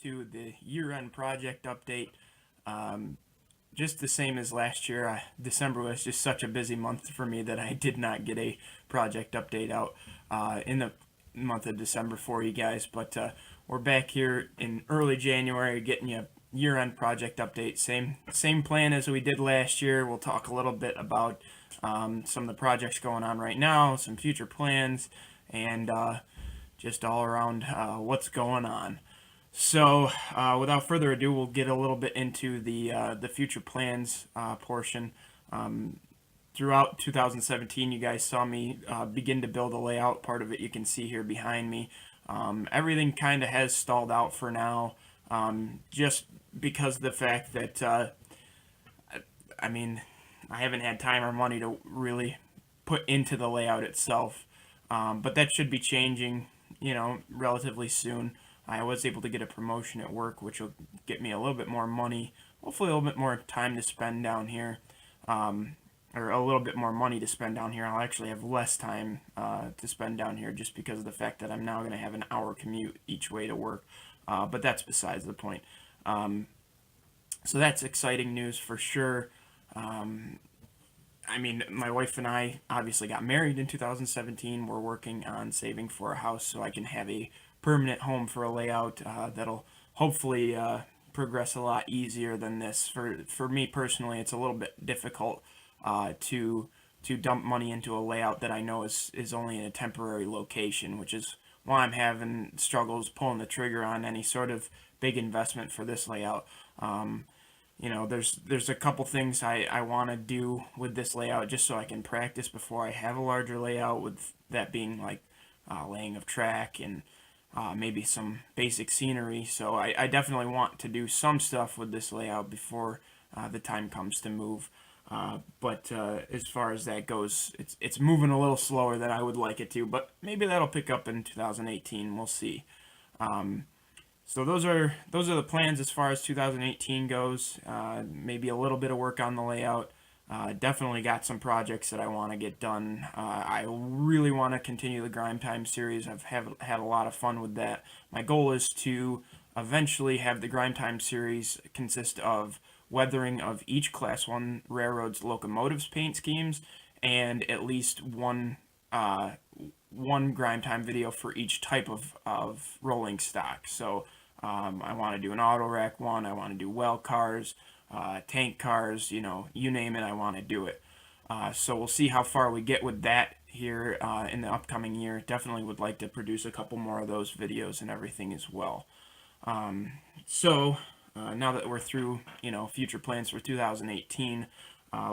to the year-end project update. Just the same as last year, December was just such a busy month for me that I did not get a project update out in the month of December for you guys. But we're back here in early January getting you a year-end project update. Same plan as we did last year. We'll talk a little bit about some of the projects going on right now, some future plans, and just all around what's going on. So, without further ado, we'll get a little bit into the future plans portion. Throughout 2017, you guys saw me begin to build a layout. Part of it you can see here behind me. Everything kind of has stalled out for now, just because of the fact that I mean, I haven't had time or money to really put into the layout itself. But that should be changing, relatively soon. I was able to get a promotion at work, which will get me a little bit more money, hopefully a little bit more time to spend down here, or a little bit more money to spend down here. I'll actually have less time to spend down here just because of the fact that I'm now going to have an hour commute each way to work. But that's besides the point. So that's exciting news for sure. I mean, my wife and I obviously got married in 2017. We're working on saving for a house so I can have a permanent home for a layout that'll hopefully progress a lot easier than this. For me personally, it's a little bit difficult to dump money into a layout that I know is only in a temporary location, which is why I'm having struggles pulling the trigger on any sort of big investment for this layout. There's a couple things I want to do with this layout just so I can practice before I have a larger layout, with that being like laying of track and maybe some basic scenery. So I definitely want to do some stuff with this layout before the time comes to move. But as far as that goes, it's moving a little slower than I would like it to, but maybe that'll pick up in 2018. We'll see. So those are the plans as far as 2018 goes. Maybe a little bit of work on the layout. Definitely got some projects that I want to get done. I really want to continue the Grime Time series. I've had a lot of fun with that. My goal is to eventually have the Grime Time series consist of weathering of each Class 1 railroad's locomotives paint schemes, and at least one Grime Time video for each type of rolling stock. So I want to do an auto rack one. I want to do well cars, tank cars. You name it, I want to do it. So we'll see how far we get with that here in the upcoming year. Definitely would like to produce a couple more of those videos and everything as well. So now that we're through, future plans for 2018,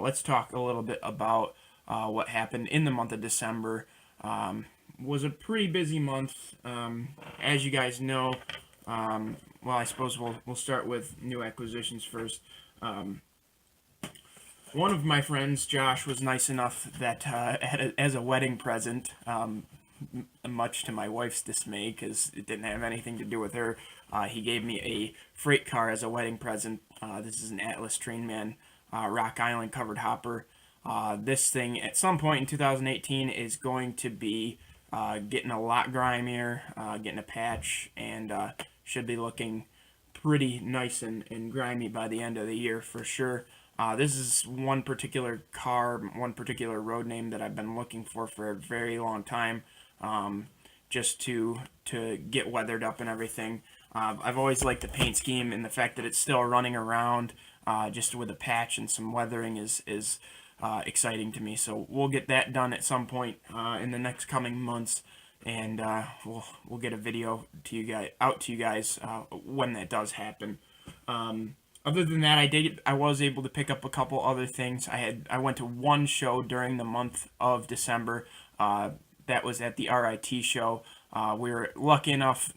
let's talk a little bit about what happened in the month of December. Was a pretty busy month, as you guys know. Well, I suppose we'll start with new acquisitions first. One of my friends, Josh, was nice enough that as a wedding present, much to my wife's dismay, because it didn't have anything to do with her, he gave me a freight car as a wedding present. This is an Atlas Trainman Rock Island covered hopper. This thing, at some point in 2018, is going to be getting a lot grimier, getting a patch, and should be looking pretty nice and grimy by the end of the year for sure. This is one particular car, one particular road name that I've been looking for a very long time, just to get weathered up and everything. I've always liked the paint scheme, and the fact that it's still running around just with a patch and some weathering is exciting to me. So we'll get that done at some point in the next coming months, and we'll get a video to you guys when that does happen. Other than that, I was able to pick up a couple other things. I went to one show during the month of December. That was at the RIT show. We were lucky enough,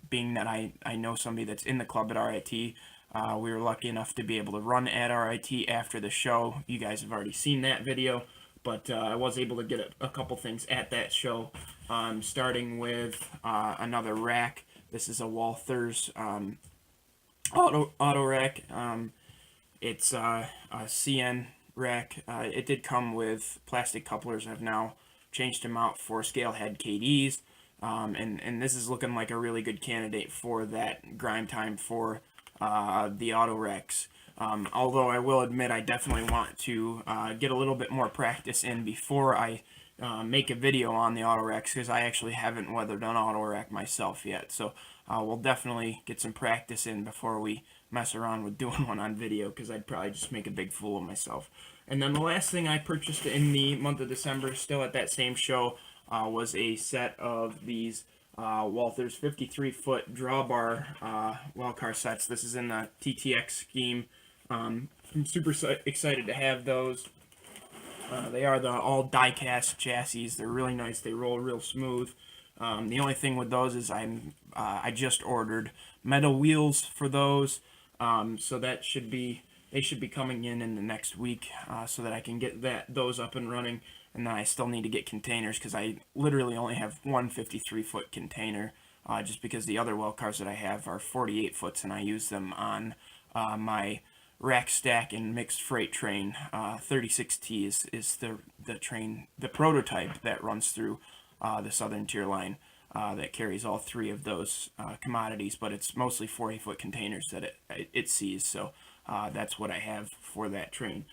being that I know somebody that's in the club at RIT. We were lucky enough to be able to run at RIT after the show. You guys have already seen that video, but I was able to get a couple things at that show, starting with another rack. This is a Walthers auto rack. It's a CN rack. It did come with plastic couplers. I've now changed them out for scale head KDs. and this is looking like a really good candidate for that grind time for the Autorex. Although I will admit I definitely want to get a little bit more practice in before I make a video on the Autorex, because I actually haven't weathered an Autorex myself yet. So we'll definitely get some practice in before we mess around with doing one on video, because I'd probably just make a big fool of myself. And then the last thing I purchased in the month of December, still at that same show, was a set of these Walthers 53-foot drawbar well car sets. This is in the TTX scheme. I'm super excited to have those. They are the all die-cast chassis. They're really nice. They roll real smooth. The only thing with those is I just ordered metal wheels for those, so that they should be coming in the next week, so that I can get those up and running. And then I still need to get containers, because I literally only have one 53-foot container, just because the other well cars that I have are 48 foots, and I use them on my rack stack and mixed freight train. 36T is the train, the prototype that runs through the Southern Tier line, that carries all three of those commodities, but it's mostly 40-foot containers that it sees. So that's what I have for that train.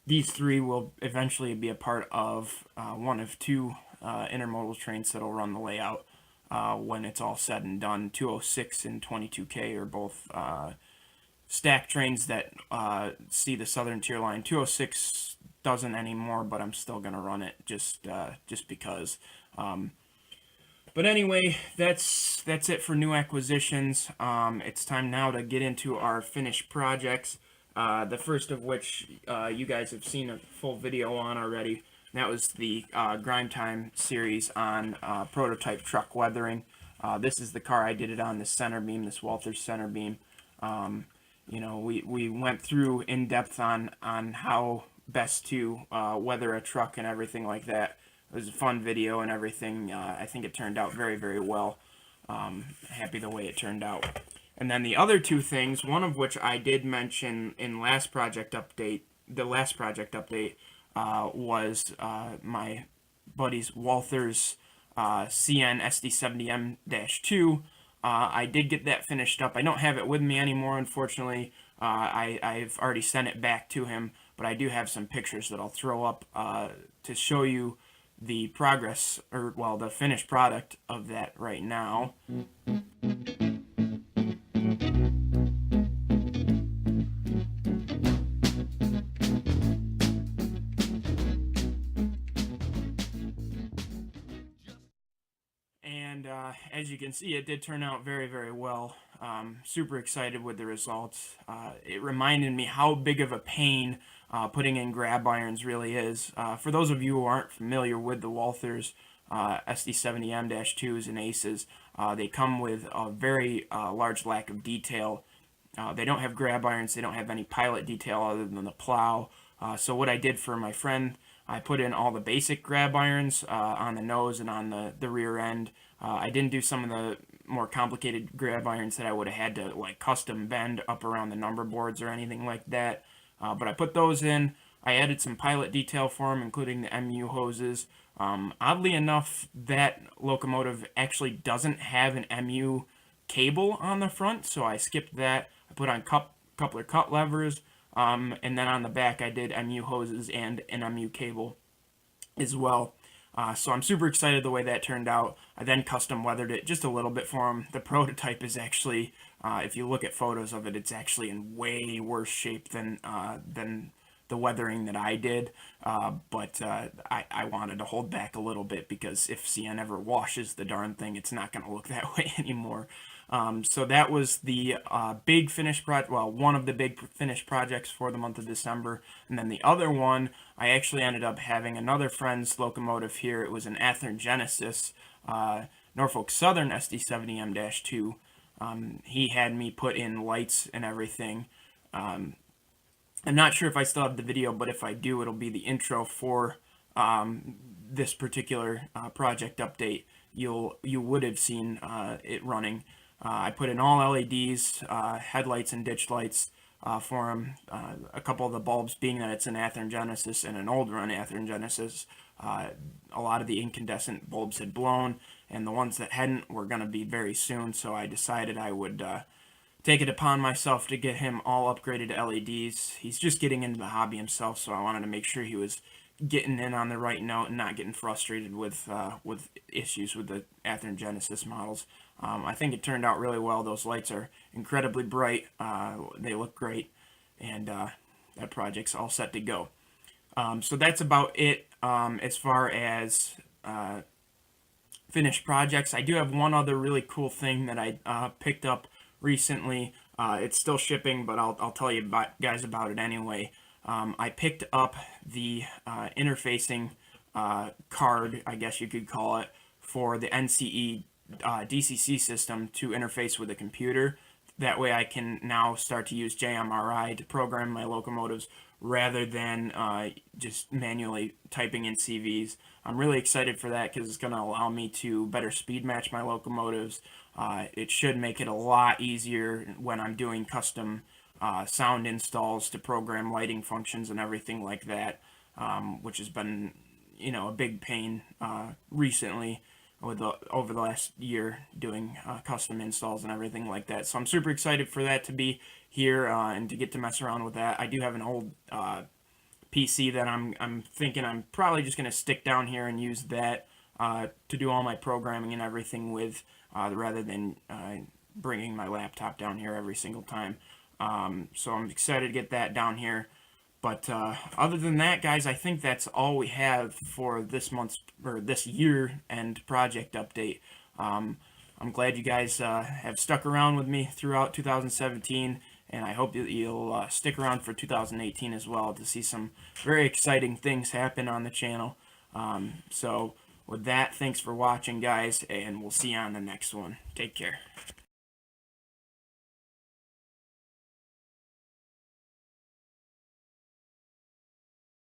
These three will eventually be a part of one of two intermodal trains that'll run the layout when it's all said and done. 206 and 22K are both stack trains that see the Southern Tier line. 206 doesn't anymore, but I'm still gonna run it just because. But anyway, that's it for new acquisitions. It's time now to get into our finished projects. The first of which you guys have seen a full video on already. That was the Grind Time series on prototype truck weathering. This is the car I did it on, the center beam, this Walthers center beam. You know, we went through in depth on how best to weather a truck and everything like that. It was a fun video and everything. I think it turned out very, very well. Happy the way it turned out. And then the other two things, one of which I did mention in the last project update, was my buddy's Walthers CN SD70M-2. I did get that finished up. I don't have it with me anymore, unfortunately. I've already sent it back to him, but I do have some pictures that I'll throw up to show you the progress, or well, the finished product of that right now. And as you can see, it did turn out very, very well. Super excited with the results. It reminded me how big of a pain putting in grab irons really is. For those of you who aren't familiar with the Walthers SD70M-2s and Aces, they come with a very large lack of detail. They don't have grab irons. They don't have any pilot detail other than the plow. So what I did for my friend, I put in all the basic grab irons on the nose and on the rear end. I didn't do some of the more complicated grab irons that I would have had to like custom bend up around the number boards or anything like that. But I put those in. I added some pilot detail for them, including the MU hoses. Oddly enough, that locomotive actually doesn't have an MU cable on the front, so I skipped that. I put on coupler cut levers, and then on the back I did MU hoses and an MU cable as well. So I'm super excited the way that turned out. I then custom weathered it just a little bit for him. The prototype is actually, if you look at photos of it, it's actually in way worse shape than the weathering that I did. But I wanted to hold back a little bit, because if CN ever washes the darn thing, it's not going to look that way anymore. So that was the big finished project, well, one of the big finished projects for the month of December. And then the other one, I actually ended up having another friend's locomotive here. It was an Athearn Genesis Norfolk Southern SD70M-2. He had me put in lights and everything. I'm not sure if I still have the video, but if I do, it'll be the intro for this particular project update. You would have seen it running. I put in all LEDs, headlights and ditch lights for him. A couple of the bulbs, being that it's an Athearn Genesis and an old run Athearn Genesis, a lot of the incandescent bulbs had blown, and the ones that hadn't were going to be very soon. So I decided I would take it upon myself to get him all upgraded to LEDs. He's just getting into the hobby himself, so I wanted to make sure he was getting in on the right note and not getting frustrated with issues with the Athearn Genesis models. I think it turned out really well. Those lights are incredibly bright. They look great, and that project's all set to go. So that's about it as far as finished projects. I do have one other really cool thing that I picked up recently. It's still shipping, but I'll tell you guys about it anyway. I picked up the interfacing card, I guess you could call it, for the NCE DCC system to interface with a computer. That way I can now start to use JMRI to program my locomotives rather than just manually typing in CVs. I'm really excited for that because it's going to allow me to better speed match my locomotives. It should make it a lot easier when I'm doing custom sound installs to program lighting functions and everything like that, which has been, a big pain recently over the last year doing custom installs and everything like that. So I'm super excited for that to be here and to get to mess around with that. I do have an old PC that I'm thinking I'm probably just going to stick down here and use that to do all my programming and everything with, rather than bringing my laptop down here every single time. So I'm excited to get that down here. But other than that, guys, I think that's all we have for this month's or this year end project update. I'm glad you guys have stuck around with me throughout 2017, and I hope that you'll stick around for 2018 as well to see some very exciting things happen on the channel. So with that, thanks for watching, guys, and we'll see you on the next one. Take care.